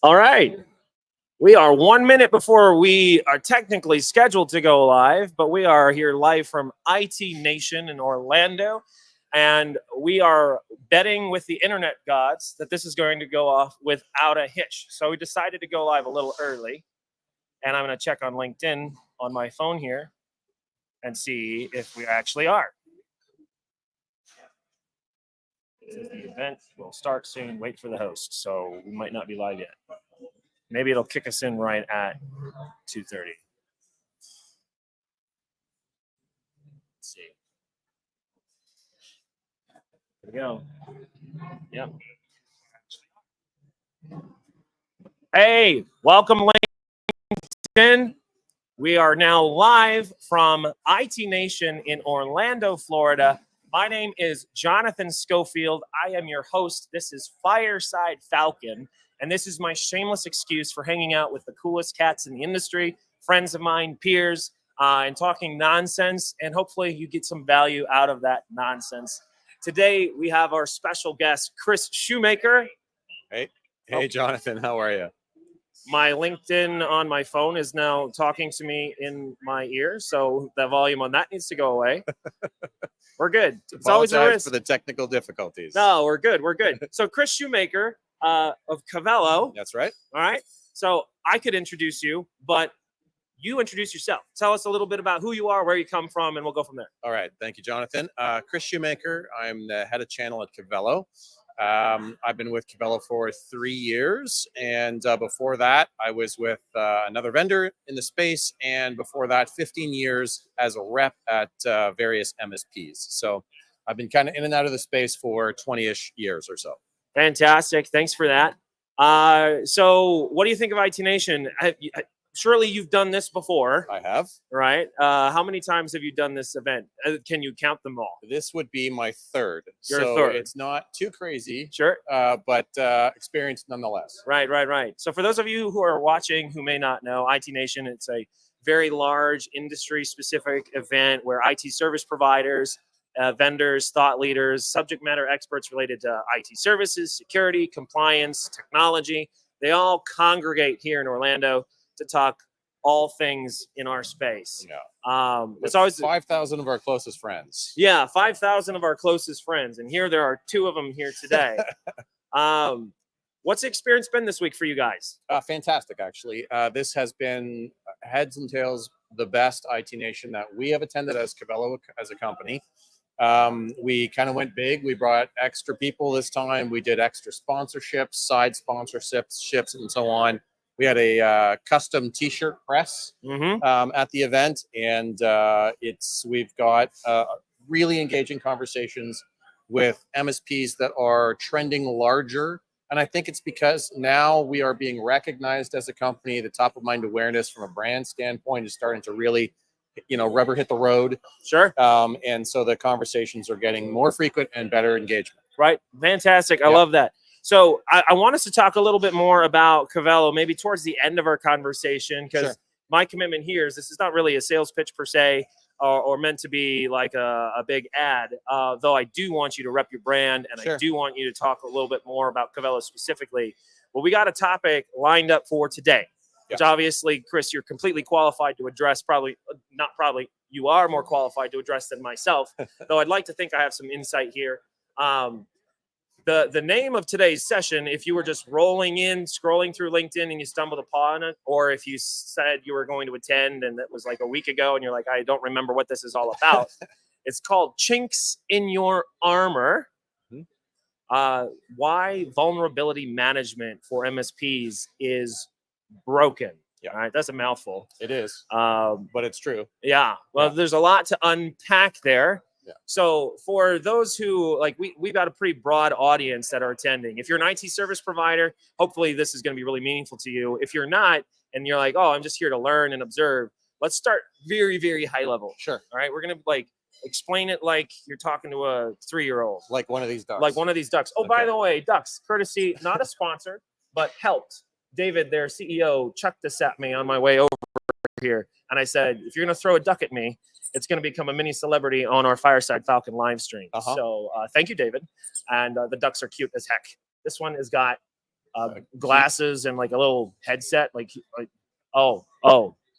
All right. We are 1 minute before we are technically scheduled to go live, but we are here live from IT Nation in Orlando. And we are betting with the internet gods that this is going to go off without a hitch. So we decided to go live a little early. And I'm going to check on LinkedIn on my phone here and see if we actually are. The event will start soon. Wait for the host. So we might not be live yet. Maybe it'll kick us in right at 2:30. Let's see. Here we go. Yep. Hey, welcome, LinkedIn. We are now live from IT Nation in Orlando, Florida. My name is Jonathan Schofield. I am your host. This is Fireside Falcon, and this is my shameless excuse for hanging out with the coolest cats in the industry, friends of mine, peers, and talking nonsense, and hopefully you get some value out of that nonsense. Today, we have our special guest, Kris Shoemaker. Hey, Jonathan, how are you? My LinkedIn on my phone is now talking to me in my ear, so the volume on that needs to go away. We're good. It's always a risk for the technical difficulties. No, we're good. We're good. So Kris Shoemaker of Cavelo. That's right. All right. So I could introduce you, but you introduce yourself. Tell us a little bit about who you are, where you come from, and we'll go from there. All right. Thank you, Jonathan. Kris Shoemaker. I'm the head of channel at Cavelo. I've been with Cavelo for 3 years, and before that, I was with another vendor in the space, and before that, 15 years as a rep at various MSPs. So I've been kind of in and out of the space for 20-ish years or so. Fantastic. Thanks for that. So what do you think of IT Nation? Surely you've done this before. I have. Right. How many times have you done this event? Can you count them all? This would be my third. Your third. It's not too crazy. Sure. But experience nonetheless. Right. So for those of you who are watching who may not know, IT Nation, it's a very large industry-specific event where IT service providers, vendors, thought leaders, subject matter experts related to IT services, security, compliance, technology, they all congregate here in Orlando to talk all things in our space. Yeah. It's always 5,000 of our closest friends. Yeah, 5,000 of our closest friends, and here there are 2 of them here today. What's the experience been this week for you guys? Fantastic, actually. This has been heads and tails the best IT Nation that we have attended as Cavelo as a company. We kind of went big. We brought extra people this time. We did extra sponsorships, side sponsorships, and so on. We had a custom T-shirt press at the event, and we've got really engaging conversations with MSPs that are trending larger. And I think it's because now we are being recognized as a company. The top of mind awareness from a brand standpoint is starting to really, rubber hit the road. Sure. And so the conversations are getting more frequent and better engagement. Right. Fantastic. I love that. So I want us to talk a little bit more about Cavelo, maybe towards the end of our conversation, because my commitment here is this is not really a sales pitch per se or meant to be like a big ad, though I do want you to rep your brand, and I do want you to talk a little bit more about Cavelo specifically. Well, we got a topic lined up for today, which obviously, Kris, you're completely qualified to address. You are more qualified to address than myself, though I'd like to think I have some insight here. The name of today's session, if you were just scrolling through LinkedIn and you stumbled upon it, or if you said you were going to attend and that was like a week ago and you're like, I don't remember what this is all about. It's called Chinks in Your Armor. Why vulnerability management for MSPs is broken. Yeah. All right. That's a mouthful. It is. But it's true. Yeah. Well, there's a lot to unpack there. Yeah. So for those who we've got a pretty broad audience that are attending. If you're an IT service provider, hopefully this is going to be really meaningful to you. If you're not, and you're like, oh, I'm just here to learn and observe, let's start very, very high level. Sure. All right. We're going to explain it like you're talking to a 3-year-old. Like one of these ducks. Like one of these ducks. Oh, by the way, ducks, courtesy, not a sponsor, but helped. David, their CEO, chucked this at me on my way over here. And I said, if you're going to throw a duck at me, it's going to become a mini celebrity on our Fireside Falcon live stream. So thank you, David. And the ducks are cute as heck. This one has got glasses and like a little headset. Like oh,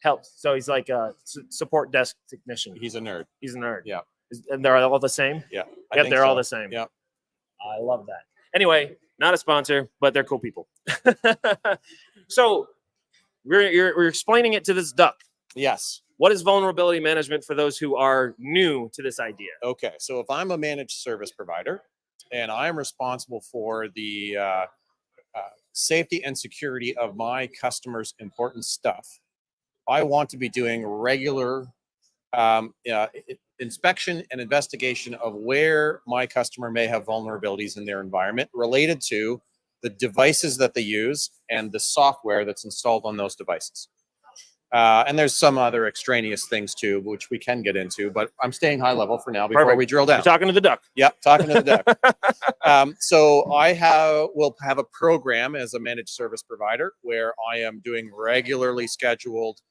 help. So he's like a support desk technician. He's a nerd. He's a nerd. Yeah. And they're all the same? Yeah. Yeah, they're all the same. Yeah. I love that. Anyway, not a sponsor, but they're cool people. So you're explaining it to this duck. Yes. What is vulnerability management for those who are new to this idea? Okay. So if I'm a managed service provider and I'm responsible for the safety and security of my customers' important stuff, I want to be doing regular inspection and investigation of where my customer may have vulnerabilities in their environment related to the devices that they use and the software that's installed on those devices. And there's some other extraneous things too, which we can get into, but I'm staying high level for now before we drill down. You're talking to the duck. Yep, talking to the duck. So will have a program as a managed service provider where I am doing regularly scheduled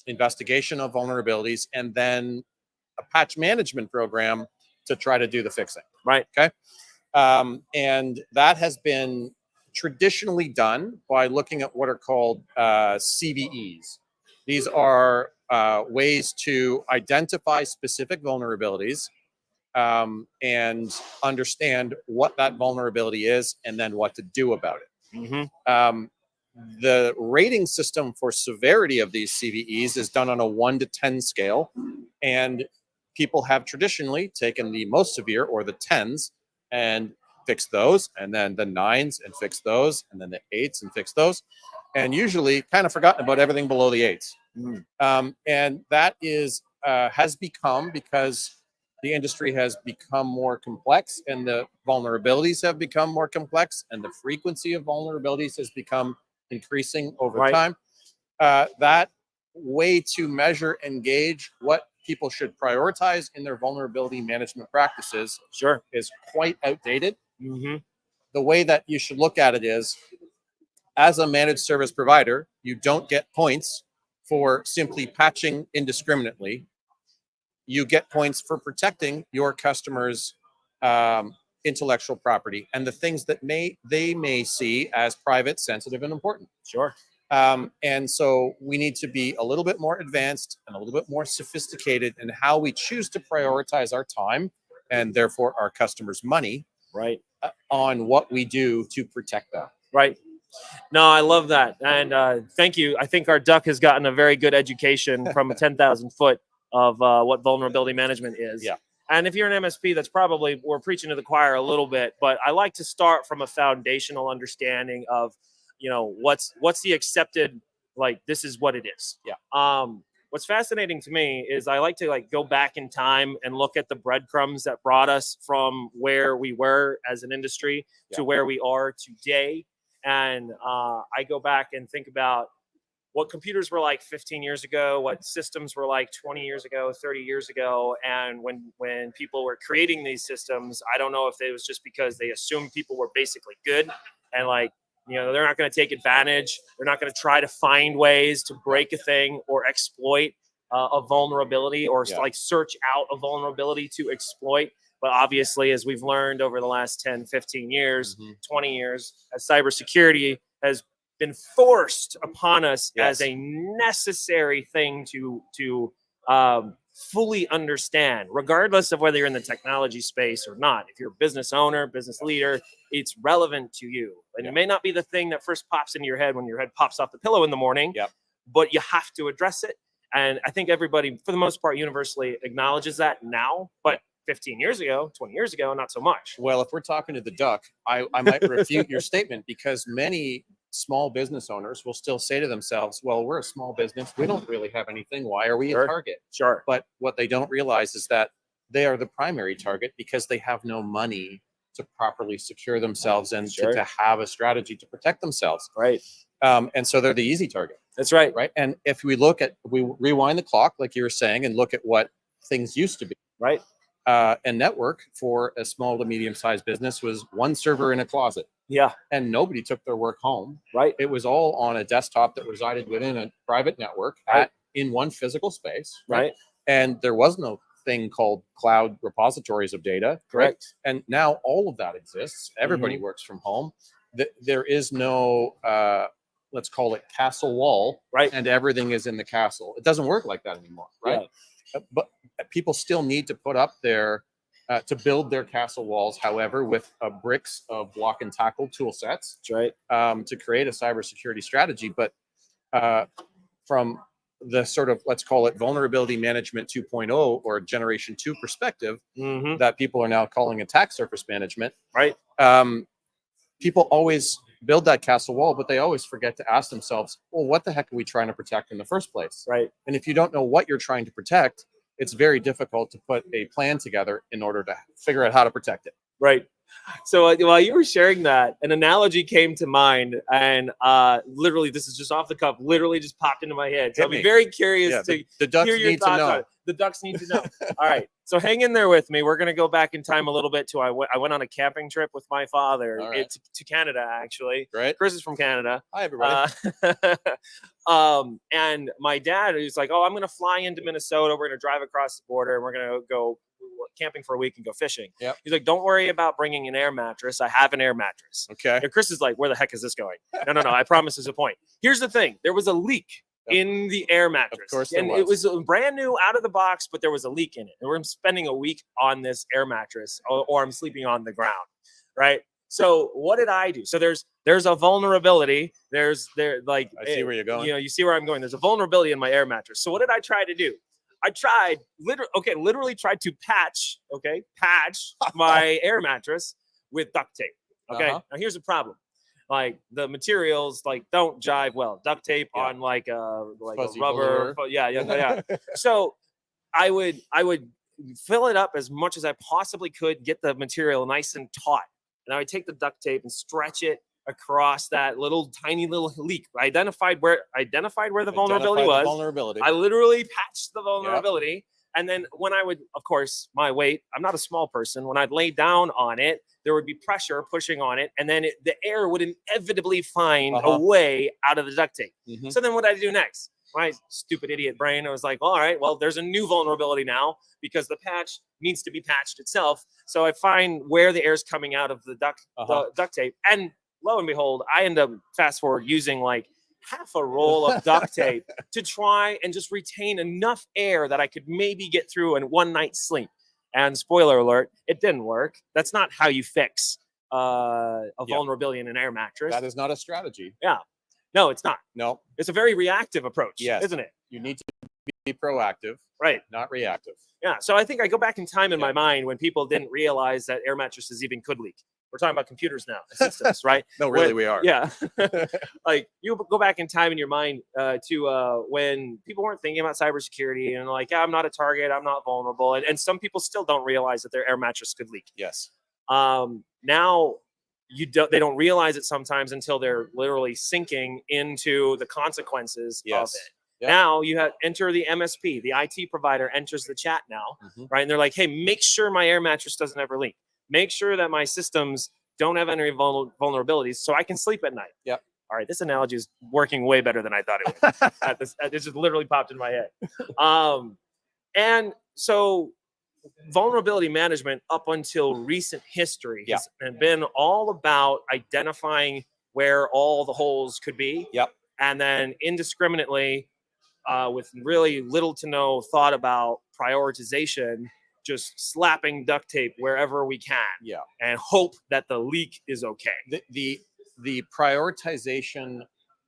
investigation of vulnerabilities and then a patch management program to try to do the fixing. Right. Okay. And that has been traditionally done by looking at what are called CVEs. These are ways to identify specific vulnerabilities and understand what that vulnerability is and then what to do about it. Mm-hmm. The rating system for severity of these CVEs is done on a 1 to 10 scale, and people have traditionally taken the most severe or the 10s and fix those, and then the 9s and fix those, and then the 8s and fix those, and usually kind of forgotten about everything below the 8s. And that is has become, because the industry has become more complex and the vulnerabilities have become more complex and the frequency of vulnerabilities has become increasing over time. That way to measure and gauge what people should prioritize in their vulnerability management practices is quite outdated. Mm-hmm. The way that you should look at it is, as a managed service provider, you don't get points for simply patching indiscriminately. You get points for protecting your customers' intellectual property and the things that they may see as private, sensitive, and important. Sure. And so we need to be a little bit more advanced and a little bit more sophisticated in how we choose to prioritize our time and therefore our customers' money, right, on what we do to protect them. Right. No, I love that. And thank you. I think our duck has gotten a very good education from 10,000 foot of what vulnerability management is. Yeah. And if you're an MSP, that's probably, we're preaching to the choir a little bit, but I like to start from a foundational understanding of, you know, what's the accepted, like, this is what it is. Yeah. What's fascinating to me is I like to like go back in time and look at the breadcrumbs that brought us from where we were as an industry to where we are today. And I go back and think about what computers were like 15 years ago, what systems were like 20 years ago, 30 years ago. And when people were creating these systems, I don't know if it was just because they assumed people were basically good and like, you know, they're not going to take advantage. They're not going to try to find ways to break a thing or exploit a vulnerability or like search out a vulnerability to exploit. But obviously, as we've learned over the last 10, 15 years, 20 years, as cybersecurity has been forced upon us as a necessary thing to fully understand, regardless of whether you're in the technology space or not. If you're a business owner, business leader, it's relevant to you. And it may not be the thing that first pops into your head when your head pops off the pillow in the morning, but you have to address it. And I think everybody, for the most part, universally acknowledges that now. But 15 years ago, 20 years ago, not so much. Well, if we're talking to the duck, I might refute your statement, because many small business owners will still say to themselves, well, we're a small business. We don't really have anything. Why are we a target? Sure. But what they don't realize is that they are the primary target because they have no money to properly secure themselves and to have a strategy to protect themselves. Right. And so they're the easy target. That's right. Right. And if we rewind the clock, like you were saying, and look at what things used to be. Right. A network for a small to medium-sized business was one server in a closet. Yeah. And nobody took their work home. Right. It was all on a desktop that resided within a private network in one physical space. Right. And there was no thing called cloud repositories of data. Correct. And now all of that exists. Everybody works from home. there is no let's call it castle wall, right? And everything is in the castle. It doesn't work like that anymore, right? Yeah. But people still need to put up their to build their castle walls, however, with bricks of block and tackle tool sets. That's right. To create a cybersecurity strategy. But from the sort of, let's call it vulnerability management 2.0 or generation 2 perspective, that people are now calling attack surface management, right? People always build that castle wall, but they always forget to ask themselves, well, what the heck are we trying to protect in the first place? Right. And if you don't know what you're trying to protect, it's very difficult to put a plan together in order to figure out how to protect it. Right. So while you were sharing that, an analogy came to mind, and literally, this is just off the cuff, literally just popped into my head. So I'll be very curious to the ducks hear your need thoughts to know. on it. The ducks need to know. All right. So hang in there with me. We're going to go back in time a little bit to I went on a camping trip with my father to Canada, actually. Right. Chris is from Canada. Hi, everybody. And my dad is like, oh, I'm going to fly into Minnesota. We're going to drive across the border, and we're going to go camping for a week and go fishing. Yep. He's like, don't worry about bringing an air mattress. I have an air mattress. Okay. And Chris is like, where the heck is this going? No. I promise there's a point. Here's the thing. There was a leak in the air mattress. Of course and it was brand new out of the box, but there was a leak in it. And we're spending a week on this air mattress, or I'm sleeping on the ground. Right. So what did I do? So there's a vulnerability. I see where you're going. You see where I'm going. There's a vulnerability in my air mattress. So what did I try to do? I tried literally tried to patch my air mattress with duct tape. Okay. Now here's the problem. Like the materials don't jive well. Duct tape on like a rubber. Yeah. So I would fill it up as much as I possibly could, get the material nice and taut. And I would take the duct tape and stretch it across that tiny little leak. I identified where the vulnerability was. I literally patched the vulnerability. Yep. And then when I would, of course, my weight, I'm not a small person. When I'd lay down on it, there would be pressure pushing on it. And then the air would inevitably find a way out of the duct tape. So then what did I do next? My stupid idiot brain, I was like, all right, well, there's a new vulnerability now because the patch needs to be patched itself. So I find where the air is coming out of the duct tape. And lo and behold, I end up fast forward using like half a roll of duct tape to try and just retain enough air that I could maybe get through in one night's sleep. And spoiler alert, it didn't work. That's not how you fix a vulnerability in an air mattress. That is not a strategy. Yeah. No, it's not. No. It's a very reactive approach, isn't it? You need to be proactive, right? Not reactive. Yeah. So I think I go back in time in my mind when people didn't realize that air mattresses even could leak. We're talking about computers now, systems, right? No, really, we are. Yeah. Like you go back in time in your mind to when people weren't thinking about cybersecurity and like, I'm not a target, I'm not vulnerable. And some people still don't realize that their air mattress could leak. Yes. Now they don't realize it sometimes until they're literally sinking into the consequences of it. Yep. Now you enter the MSP, the IT provider enters the chat now, right? And they're like, hey, make sure my air mattress doesn't ever leak. Make sure that my systems don't have any vulnerabilities so I can sleep at night. Yep. All right, this analogy is working way better than I thought it would. It just literally popped in my head. And so vulnerability management up until recent history has been all about identifying where all the holes could be. Yep. And then indiscriminately, with really little to no thought about prioritization, just slapping duct tape wherever we can, and hope that the leak is okay. The prioritization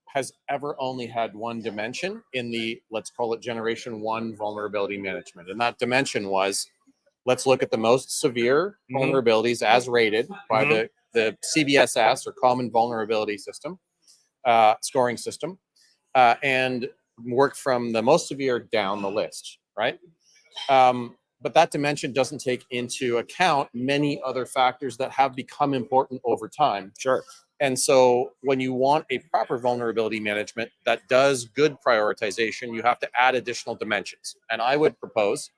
has ever only had one dimension in the, let's call it generation 1 vulnerability management, and that dimension was, let's look at the most severe vulnerabilities as rated by the CVSS, or Common Vulnerability System, scoring system, and work from the most severe down the list, right? But that dimension doesn't take into account many other factors that have become important over time. Sure. And so when you want a proper vulnerability management that does good prioritization, you have to add additional dimensions. And I would propose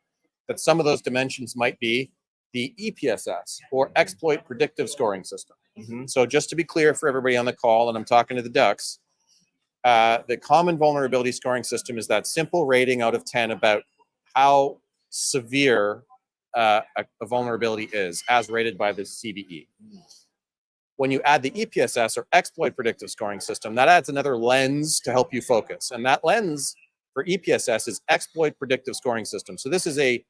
that some of those dimensions might be the EPSS, or Exploit Predictive Scoring System. So just to be clear for everybody on the call, and I'm talking to the ducks, the Common Vulnerability Scoring System is that simple rating out of 10 about how severe a vulnerability is, as rated by the CVE. When you add the EPSS or exploit predictive scoring system, that adds another lens to help you focus. And that lens for EPSS is exploit predictive scoring system. So this is a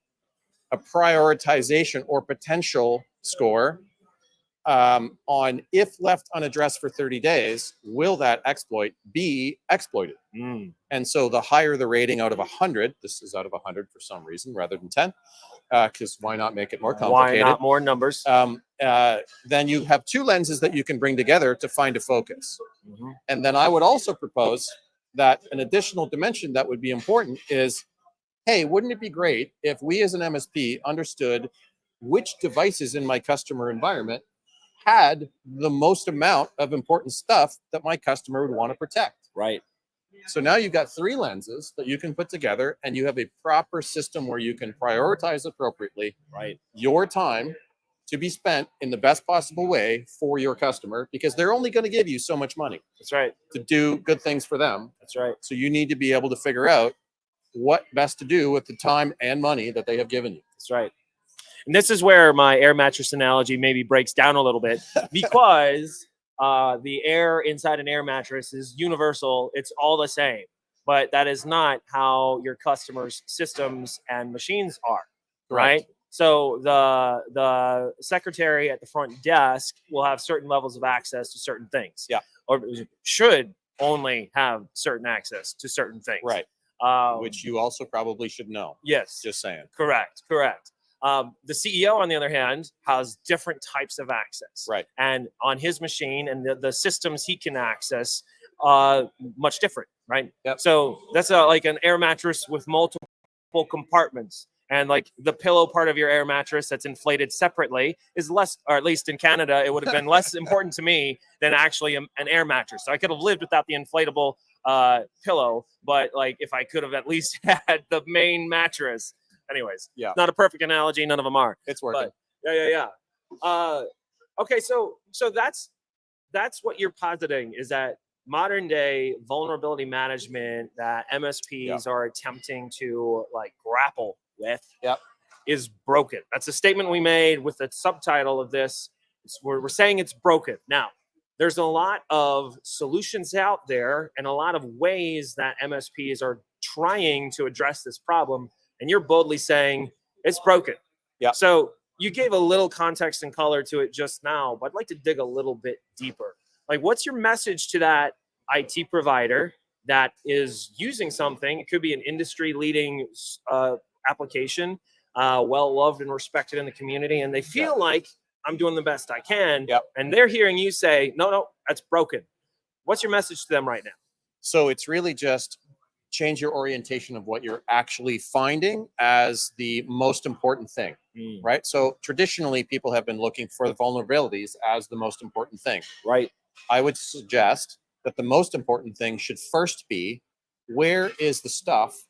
prioritization or potential score on if left unaddressed for 30 days, will that exploit be exploited? And so the higher the rating out of 100, this is out of 100 for some reason rather than 10, because why not make it more complicated? Why not more numbers? Then you have two lenses that you can bring together to find a focus. And then I would also propose that an additional dimension that would be important is, hey, wouldn't it be great if we as an MSP understood which devices in my customer environment had the most amount of important stuff that my customer would want to protect? Right. So now you've got three lenses that you can put together, and you have a proper system where you can prioritize appropriately your time to be spent in the best possible way for your customer, because they're only going to give you so much money. That's right. To do good things for them. That's right. So you need to be able to figure out what best to do with the time and money that they have given you. That's right. And this is where my air mattress analogy maybe breaks down a little bit, because the air inside an air mattress is universal. It's all the same, but that is not how your customers' systems and machines are, right? So the secretary at the front desk will have certain levels of access to certain things, or should only have certain access to certain things, which you also probably should know. Yes, just saying. Correct. The CEO, on the other hand, has different types of access, and on his machine and the systems he can access, much different, right? So that's like an air mattress with multiple compartments, and like the pillow part of your air mattress that's inflated separately is less, or at least in Canada, it would have been less important to me than actually an air mattress. So I could have lived without the inflatable pillow, but like if I could have at least had the main mattress. Anyways, not a perfect analogy. None of them are. It's working. But okay, so that's what you're positing, is that modern day vulnerability management that MSPs are attempting to like grapple with is broken. That's a statement we made with the subtitle of this. We're saying it's broken. Now, there's a lot of solutions out there and a lot of ways that MSPs are trying to address this problem. And you're boldly saying it's broken. So you gave a little context and color to it just now, but I'd like to dig a little bit deeper. Like, what's your message to that IT provider that is using something? It could be an industry-leading application, well-loved and respected in the community, and they feel like I'm doing the best I can, and they're hearing you say, no, that's broken. What's your message to them right now? So it's really just change your orientation of what you're actually finding as the most important thing, right? So traditionally, people have been looking for the vulnerabilities as the most important thing, right? I would suggest that the most important thing should first be, where is the stuff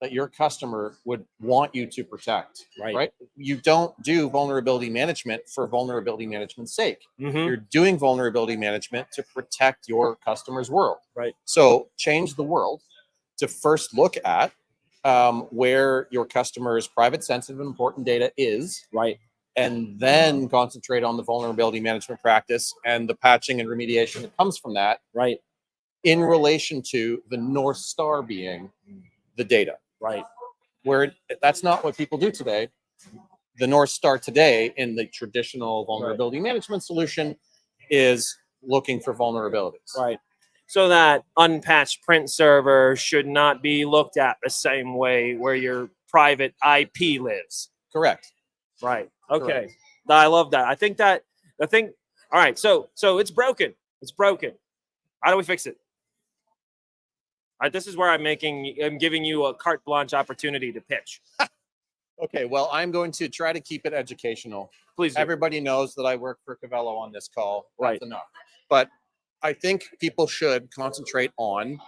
that your customer would want you to protect, right? You don't do vulnerability management for vulnerability management's sake. You're doing vulnerability management to protect your customer's world, right? So change the world to first look at where your customer's private, sensitive, and important data is, right? And then concentrate on the vulnerability management practice and the patching and remediation that comes from that, right? In relation to the North Star being the data, right? Where that's not what people do today. The North Star today in the traditional vulnerability management solution is looking for vulnerabilities, right? So that unpatched print server should not be looked at the same way where your private IP lives. Correct. Right. Okay. I love that. I think that the thing. All right. So it's broken. It's broken. How do we fix it? All right. This is where I'm giving you a carte blanche opportunity to pitch. Okay. Well, I'm going to try to keep it educational. Please do. Everybody knows that I work for Cavelo on this call. Right. That's enough. But I think people should concentrate on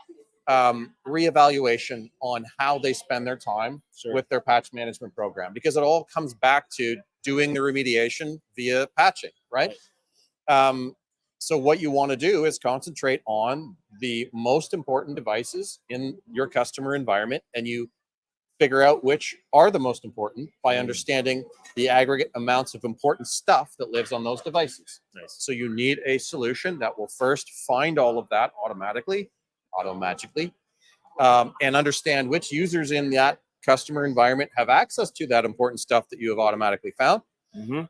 reevaluation on how they spend their time with their patch management program, because it all comes back to doing the remediation via patching, right? So what you want to do is concentrate on the most important devices in your customer environment, and you figure out which are the most important by understanding the aggregate amounts of important stuff that lives on those devices. Nice. So you need a solution that will first find all of that automagically, and understand which users in that customer environment have access to that important stuff that you have automatically found,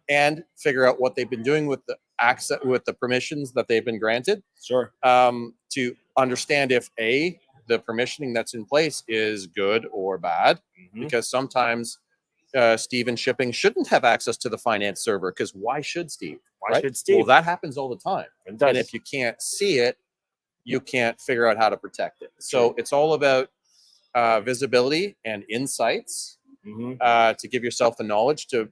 and figure out what they've been doing with the access, with the permissions that they've been granted. Sure. To understand if the permissioning that's in place is good or bad, because sometimes Steve in shipping shouldn't have access to the finance server, because why should Steve? Why should Steve? Well, that happens all the time. It does. And if you can't see it, you can't figure out how to protect it. So it's all about visibility and insights to give yourself the knowledge to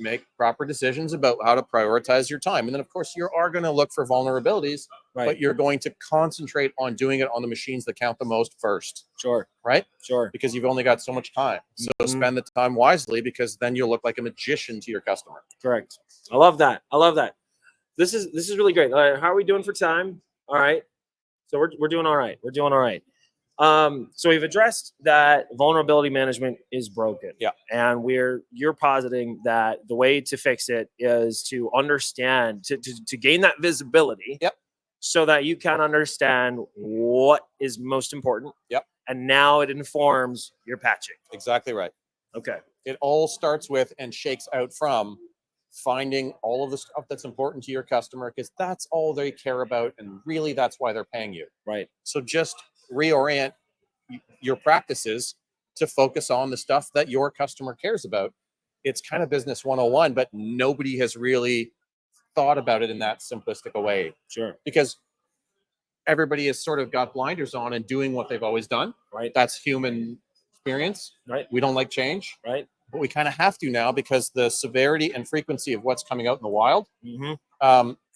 make proper decisions about how to prioritize your time. And then, of course, you are going to look for vulnerabilities, but you're going to concentrate on doing it on the machines that count the most first. Sure. Right? Sure. Because you've only got so much time. So spend the time wisely, because then you'll look like a magician to your customer. Correct. I love that. I love that. This is really great. How are we doing for time? All right. So we're doing all right. We're doing all right. So we've addressed that vulnerability management is broken. Yeah. And you're positing that the way to fix it is to understand, to gain that visibility. Yep. So that you can understand what is most important. Yep. And now it informs your patching. Exactly right. Okay. It all starts with and shakes out from finding all of the stuff that's important to your customer, because that's all they care about. And really, that's why they're paying you. Right. So just reorient your practices to focus on the stuff that your customer cares about. It's kind of business 101, but nobody has really thought about it in that simplistic a way. Sure. Because everybody has sort of got blinders on and doing what they've always done. Right. That's human experience. Right. We don't like change. Right. But we kind of have to now, because the severity and frequency of what's coming out in the wild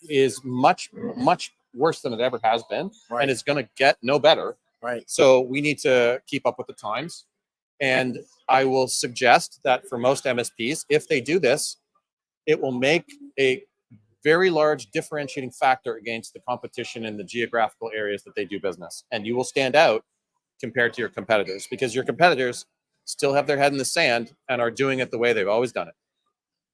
is much, much worse than it ever has been. Right. And it's going to get no better. Right. So we need to keep up with the times. And I will suggest that for most MSPs, if they do this, it will make a very large differentiating factor against the competition in the geographical areas that they do business. And you will stand out compared to your competitors, because your competitors still have their head in the sand and are doing it the way they've always done it.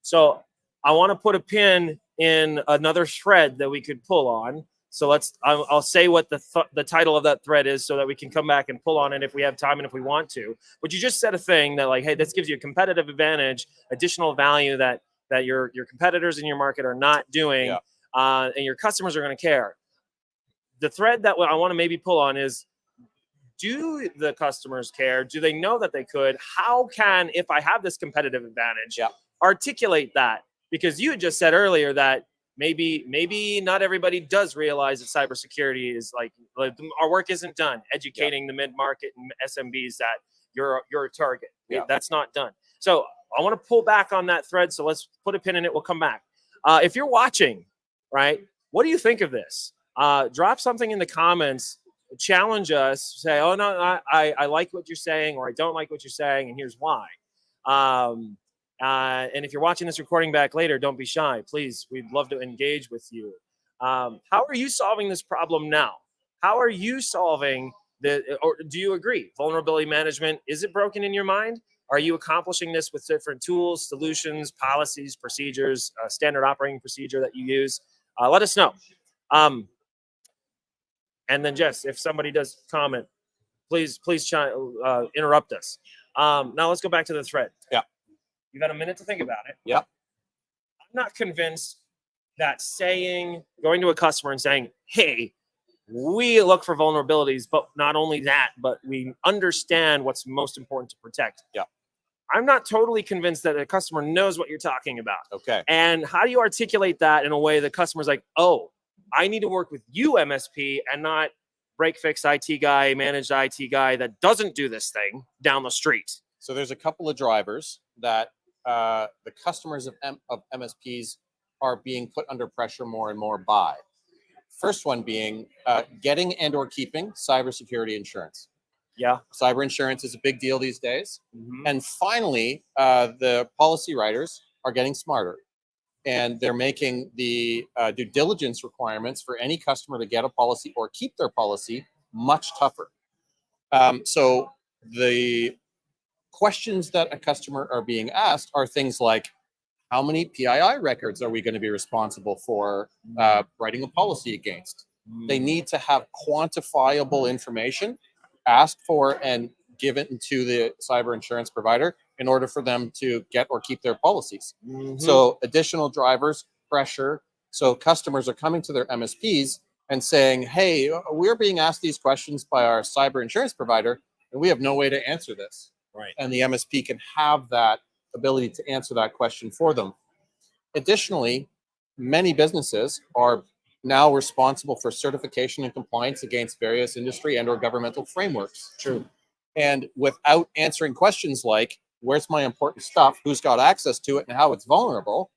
So I want to put a pin in another thread that we could pull on. So I'll say what the title of that thread is, so that we can come back and pull on it if we have time and if we want to. But you just said a thing that, like, hey, this gives you a competitive advantage, additional value that your competitors in your market are not doing, and your customers are going to care. The thread that I want to maybe pull on is, do the customers care? Do they know that they could? How can, if I have this competitive advantage, articulate that? Because you had just said earlier that maybe not everybody does realize that cybersecurity is like our work isn't done educating the mid-market and SMBs that you're a target. That's not done. So I want to pull back on that thread. So let's put a pin in it. We'll come back. If you're watching, right, what do you think of this? Drop something in the comments. Challenge us. Say, oh no, I like what you're saying, or I don't like what you're saying, and here's why. And if you're watching this recording back later, don't be shy. Please, we'd love to engage with you. How are you solving this problem now? How are you solving or do you agree? Vulnerability management, is it broken in your mind? Are you accomplishing this with different tools, solutions, policies, procedures, standard operating procedure that you use? Let us know. And then, Jess, if somebody does comment, please interrupt us. Now let's go back to the thread. Yeah. You've got a minute to think about it. Yeah. I'm not convinced that going to a customer and saying, hey, we look for vulnerabilities, but not only that, but we understand what's most important to protect. Yeah. I'm not totally convinced that a customer knows what you're talking about. Okay. And how do you articulate that in a way the customer's like, oh, I need to work with you, MSP, and not break-fix IT guy, managed IT guy that doesn't do this thing down the street? So there's a couple of drivers that the customers of MSPs are being put under pressure more and more by. First one being getting and or keeping cybersecurity insurance. Yeah. Cyber insurance is a big deal these days. And finally, the policy writers are getting smarter. And they're making the due diligence requirements for any customer to get a policy or keep their policy much tougher. So the questions that a customer are being asked are things like, how many PII records are we going to be responsible for writing a policy against? They need to have quantifiable information asked for and given to the cyber insurance provider in order for them to get or keep their policies. So additional drivers, pressure. So customers are coming to their MSPs and saying, hey, we're being asked these questions by our cyber insurance provider, and we have no way to answer this. Right. And the MSP can have that ability to answer that question for them. Additionally, many businesses are now responsible for certification and compliance against various industry and or governmental frameworks. True. And without answering questions like, where's my important stuff, who's got access to it, and how it's vulnerable,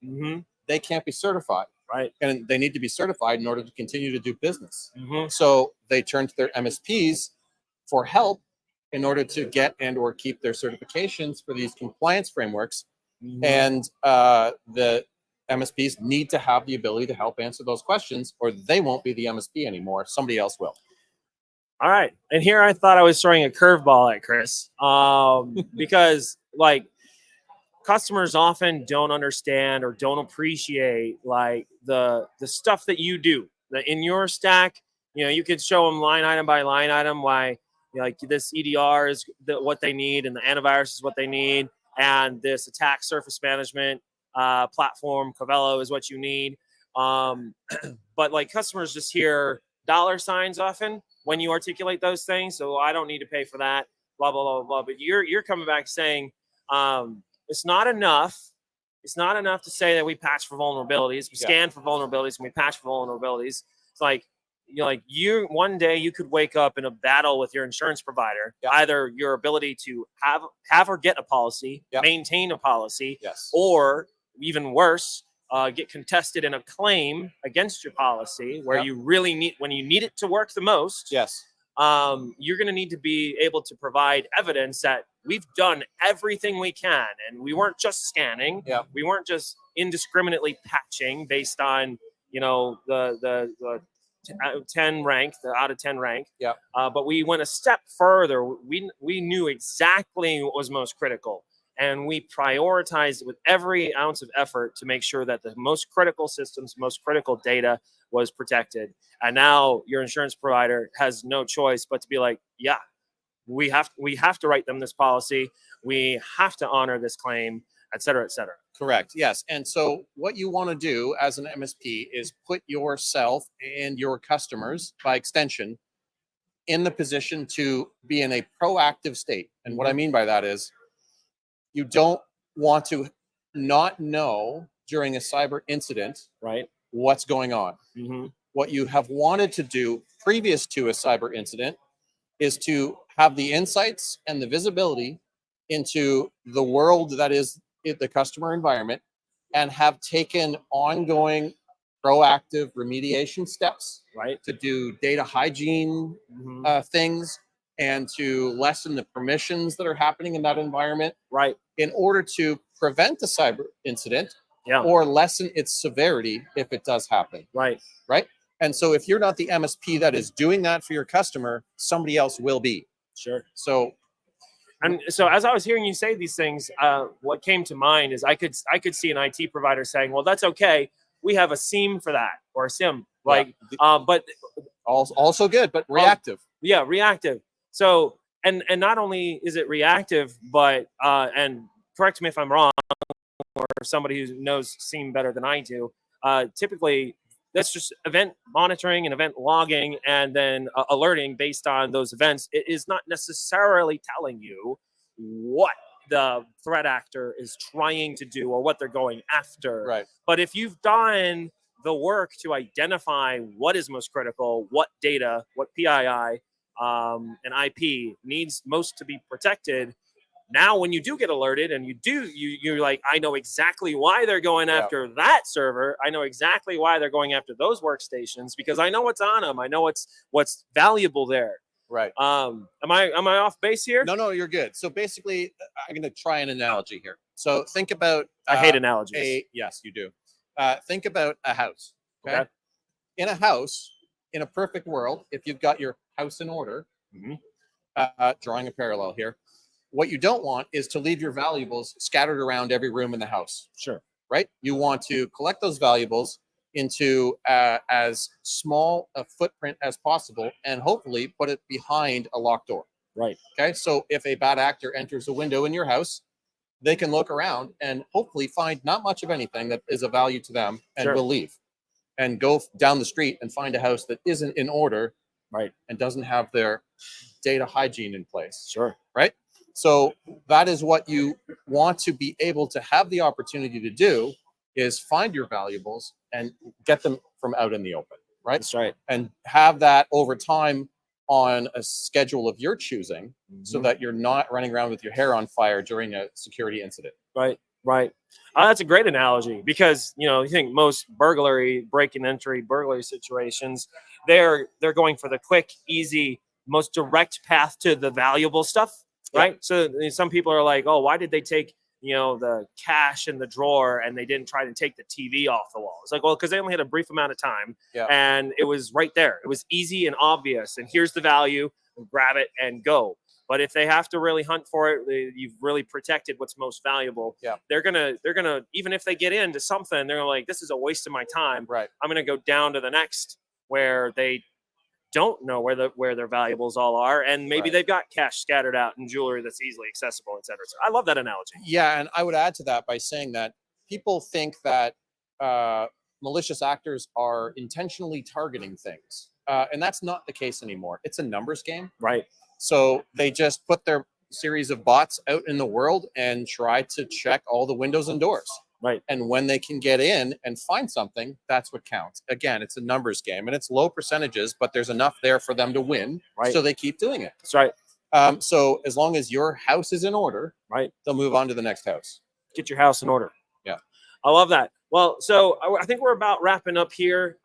they can't be certified. Right. And they need to be certified in order to continue to do business. So they turn to their MSPs for help in order to get and or keep their certifications for these compliance frameworks. And the MSPs need to have the ability to help answer those questions, or they won't be the MSP anymore. Somebody else will. All right. And here I thought I was throwing a curveball at Kris, because like customers often don't understand or don't appreciate like the stuff that you do that in your stack. You know, you could show them line item by line item why, you know, like this EDR is what they need, and the antivirus is what they need, and this attack surface management platform, Cavelo, is what you need. But like customers just hear dollar signs often when you articulate those things. So I don't need to pay for that, blah, blah, blah, blah. But you're coming back saying it's not enough. It's not enough to say that we patch for vulnerabilities, we scan for vulnerabilities, and we patch for vulnerabilities. It's like, you one day you could wake up in a battle with your insurance provider, either your ability to have or get a policy, maintain a policy, or even worse, get contested in a claim against your policy where you really need, when you need it to work the most, you're going to need to be able to provide evidence that we've done everything we can, and we weren't just scanning, we weren't just indiscriminately patching based on, you know, the 10 rank, the out of 10 rank. But we went a step further. We knew exactly what was most critical, and we prioritized with every ounce of effort to make sure that the most critical systems, most critical data was protected. And now your insurance provider has no choice but to be like, yeah, we have to write them this policy. We have to honor this claim, et cetera, et cetera. Correct. Yes. And so what you want to do as an MSP is put yourself and your customers, by extension, in the position to be in a proactive state. And what I mean by that is you don't want to not know during a cyber incident what's going on. What you have wanted to do previous to a cyber incident is to have the insights and the visibility into the world that is the customer environment, and have taken ongoing proactive remediation steps to do data hygiene things, and to lessen the permissions that are happening in that environment in order to prevent a cyber incident or lessen its severity if it does happen. And so if you're not the MSP that is doing that for your customer, somebody else will be. And so as I was hearing you say these things, what came to mind is I could see an IT provider saying, well, that's okay, we have a SIEM for that, or a SIM, like, but also good, but reactive. Reactive. So, and not only is it reactive, but and correct me if I'm wrong, or somebody who knows SIEM better than I do, typically that's just event monitoring and event logging, and then alerting based on those events. It is not necessarily telling you what the threat actor is trying to do or what they're going after. But if you've done the work to identify what is most critical, what data, what PII and IP needs most to be protected, now when you do get alerted and you're like, I know exactly why they're going after that server. I know exactly why they're going after those workstations, because I know what's on them. I know what's valuable there. Am I off base here? No, you're good. So basically, I'm going to try an analogy here. So think about I hate analogies. Yes, you do. Think about a house. Okay. In a house, in a perfect world, if you've got your house in order, drawing a parallel here, what you don't want is to leave your valuables scattered around every room in the house. Sure. Right? You want to collect those valuables into as small a footprint as possible and hopefully put it behind a locked door. Right. Okay. So if a bad actor enters a window in your house, they can look around and hopefully find not much of anything that is of value to them and Sure. will leave and go down the street and find a house that isn't in order. Right. And doesn't have their data hygiene in place. Sure. Right. So that is what you want to be able to have the opportunity to do, is find your valuables and get them from out in the open. Right. That's right. And have that over time on a schedule of your choosing, so that you're not running around with your hair on fire during a security incident. Right. Right. That's a great analogy, because, you know, you think most burglary, break and entry burglary situations, they're going for the quick, easy, most direct path to the valuable stuff. Right. So some people are like, oh, why did they take, you know, the cash in the drawer and they didn't try to take the TV off the wall? It's like, well, because they only had a brief amount of time and it was right there. It was easy and obvious. And here's the value, grab it and go. But if they have to really hunt for it, you've really protected what's most valuable. Yeah. They're gonna, even if they get into something, they're like, this is a waste of my time. Right. I'm gonna go down to the next where they don't know where their valuables all are, and maybe they've got cash scattered out and jewelry that's easily accessible, et cetera. So I love that analogy. Yeah, and I would add to that by saying that people think that malicious actors are intentionally targeting things, and that's not the case anymore. It's a numbers game. Right. So they just put their series of bots out in the world and try to check all the windows and doors. Right. And when they can get in and find something, that's what counts. Again, it's a numbers game and it's low percentages, but there's enough there for them to win. Right. So they keep doing it. That's right. So as long as your house is in order, right, they'll move on to the next house. Get your house in order. Yeah. I love that. Well, so I think we're about wrapping up here.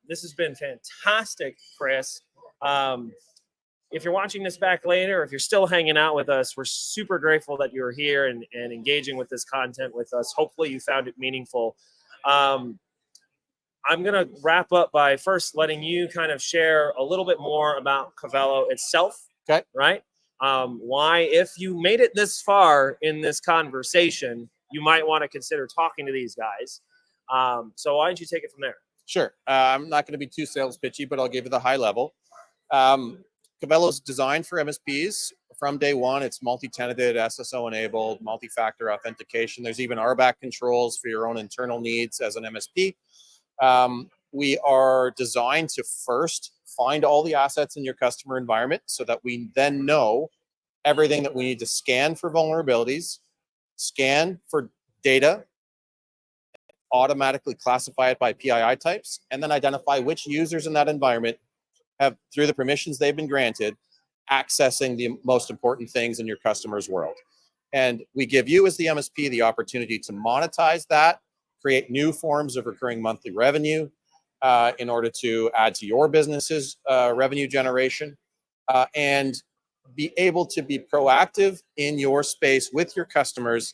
This has been fantastic, Kris. If you're watching this back later, if you're still hanging out with us, we're super grateful that you're here and engaging with this content with us. Hopefully you found it meaningful. I'm going to wrap up by first letting you kind of share a little bit more about Cavelo itself. Okay. Right? Why, if you made it this far in this conversation, you might want to consider talking to these guys. So why don't you take it from there? Sure. I'm not going to be too sales pitchy, but I'll give you the high level. Cavelo's designed for MSPs from day one. It's multi-tenanted, SSO enabled, multi-factor authentication. There's even RBAC controls for your own internal needs as an MSP. We are designed to first find all the assets in your customer environment so that we then know everything that we need to scan for vulnerabilities, scan for data, automatically classify it by PII types, and then identify which users in that environment have, through the permissions they've been granted, accessing the most important things in your customer's world. And we give you as the MSP the opportunity to monetize that, create new forms of recurring monthly revenue in order to add to your business's revenue generation, and be able to be proactive in your space with your customers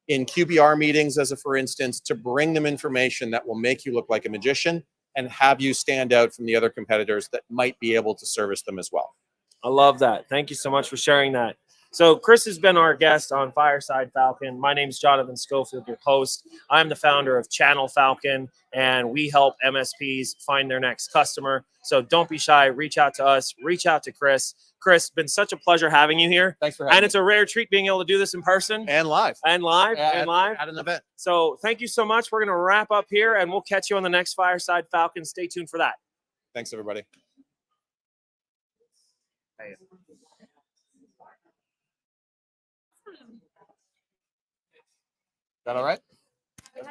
in QBR meetings, as a for instance, to bring them information that will make you look like a magician and have you stand out from the other competitors that might be able to service them as well. I love that. Thank you so much for sharing that. So Kris has been our guest on Fireside Falcon. My name's Jonathan Schofield, your host. I'm the founder of Channel Falcon, and we help MSPs find their next customer. So don't be shy. Reach out to us. Reach out to Kris. Kris, been such a pleasure having you here. Thanks for having me. And it's a rare treat being able to do this in person. And live. And live. At an event. So thank you so much. We're going to wrap up here, and we'll catch you on the next Fireside Falcon. Stay tuned for that. Thanks, everybody. Hey. That all right?